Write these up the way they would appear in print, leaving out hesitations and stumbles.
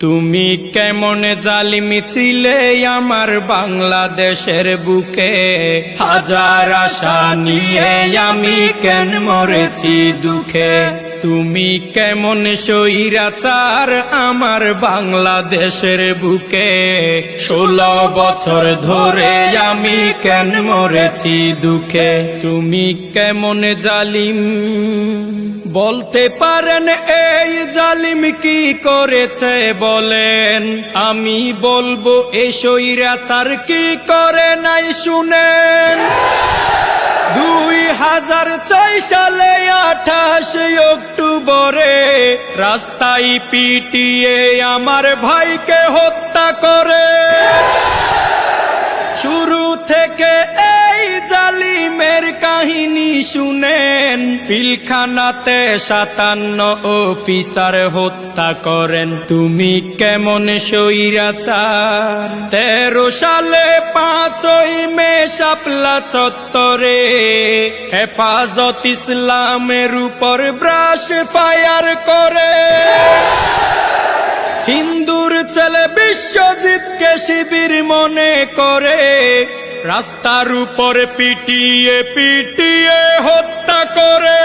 তুমি কেমন জালিমি ছিলে আমার বাংলাদেশের বুকে, হাজার আশা নিয়ে আমি কেন মরেছি দুঃখে। তুমি কেমন স্বৈরাচার আমার বাংলাদেশের বুকে, 16 বছর ধরে আমি কেন মরেছি দুঃখে। তুমি কেমন জালিম বলতে পারেন, এই জালিম কি করেছে বলেন। আমি বলবো এই স্বৈরাচার কি করে নাই শুনেন। 2006 সালে 28 অক্টোবরে রাস্তায় পিটিয়ে আমার ভাইকে হত্যা করে। শুরু থেকে এই জালিমের কাহিনী শুনেন। পিলখানাতে 57 অফিসার হত্যা করেন। তুমি কেমন স্বৈরাচার। 13 সালে 5ই মে শাপলা চত্বরে হেফাজত ইসলামের উপর ব্রাশ ফায়ার করে। হিন্দুর ছেলে বিশ্বজিৎকে শিবির মনে করে রাস্তার উপর পিটিয়ে পিটিয়ে হত্যা করে।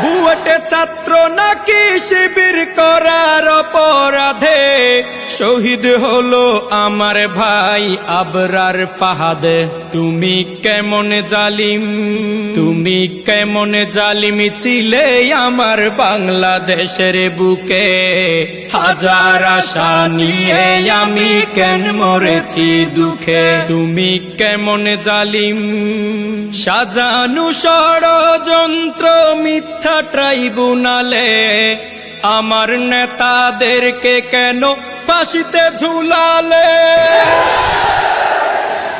বুয়েটে ছাত্র নাকি শিবির করার অপরাধে শহীদ হলো আমার ভাই আবরার ফাহাদে। তুমি কেমন জালিম, তুমি কেমন জালিমি ছিলে আমার বাংলাদেশের বুকে, হাজার আশা নিয়ে আমি কেন মরেছি দুঃখে। তুমি কেমন জালিম সাজানো ষড়যন্ত্র মিথ্যা ট্রাইব্যুনালে আমার নেতাদেরকে কেন ফাঁসিতে ঝুলালে।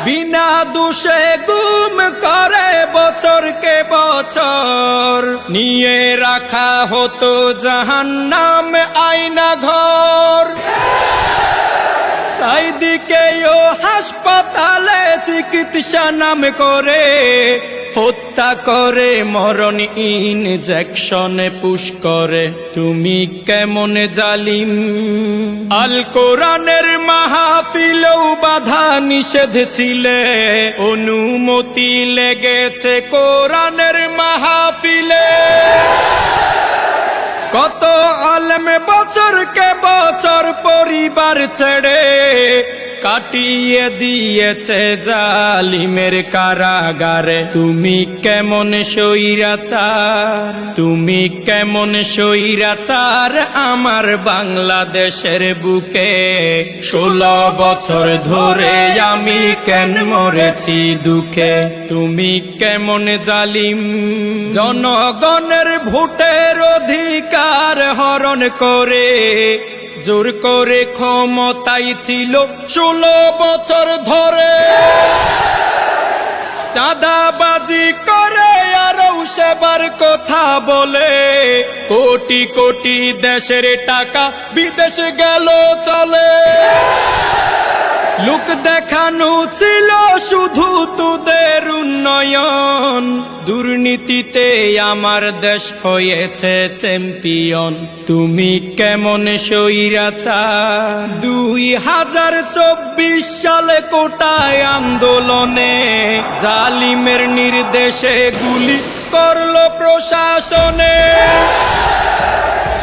বিনা দোষে গুম করে বছরকে বছর নিয়ে রাখা হতো জাহান্নাম আয়না ঘর। সাইদিকেও হাসপাতালে চিকিৎসা নাম করে হত্যা করে, মরণ ইনজেকশনে পুশ করে। তুমি কেমন জালিম। আল কোরআনের মাহফিলেও বাধা নিষেধ ছিলে, অনুমতি লেগেছে কোরআনের মাহফিলে। কত আলেম বছরকে বছর পরিবার ছেড়ে কাটিয়ে দিয়েছে জালিমের কারাগারে। তুমি কেমন স্বৈরাচার, তুমি কেমন স্বৈরাচার আমার বাংলাদেশের বুকে, 16 বছর ধরে আমি কেন মরেছি দুঃখে। তুমি কেমন জালিম জনগণের ভোটের অধিকার হরণ করে জোর করে ক্ষমতায় ছিল 16 বছর ধরে। চাঁদাবাজি করে আরো সেবার কথা বলে কোটি কোটি দেশের টাকা বিদেশ গেল চলে। লোক দেখানো ছিল শুধু তোদের উন্নয়ন, দুর্নীতিতে আমার দেশ হয়েছে চ্যাম্পিয়ন। তুমি কেমন স্বৈরাচার। 2024 সালে কোটায় আন্দোলনে জালিমের নির্দেশে গুলি করলো প্রশাসনে।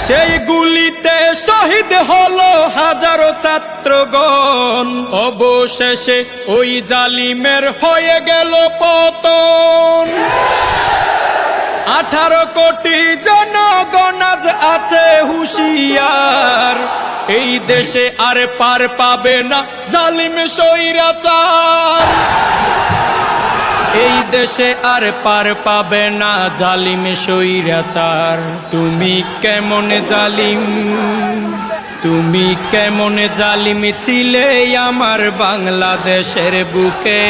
সেই গুলিতে শহীদ হলো হাজারো ছাত্রগণ, অবশেষে ওই জালিমের হয়ে গেল পতন। 18 কোটি জনগণ আজ আছে হুঁশিয়ার, এই দেশে আর পার পাবে না জালিম স্বৈরাচার। এই দেশে আর পার পাবে না জালিম স্বৈরাচার। তুমি কেমন জালিম, তুমি কেমন জালিম ছিলে আমার বাংলাদেশের বুকে,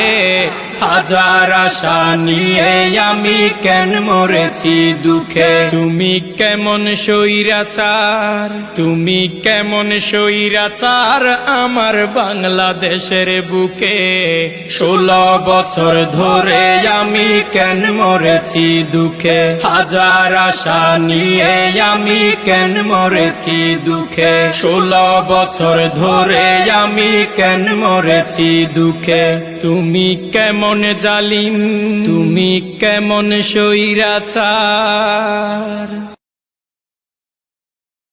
হাজার আশা নিয়ে আমি কেন মরেছি দুঃখে। তুমি কেমন স্বৈরাচার, তুমি কেমন স্বৈরাচার আমার বাংলাদেশের বুকে। 16 বছর ধরে আমি কেন মরেছি দুঃখে, হাজার আশা নিয়ে আমি কেন মরেছি দুঃখে। 16 বছর ধরে আমি কেন মরেছি দুঃখে। তুমি কেমন জালিম, তুমি কেমন স্বৈরাচার।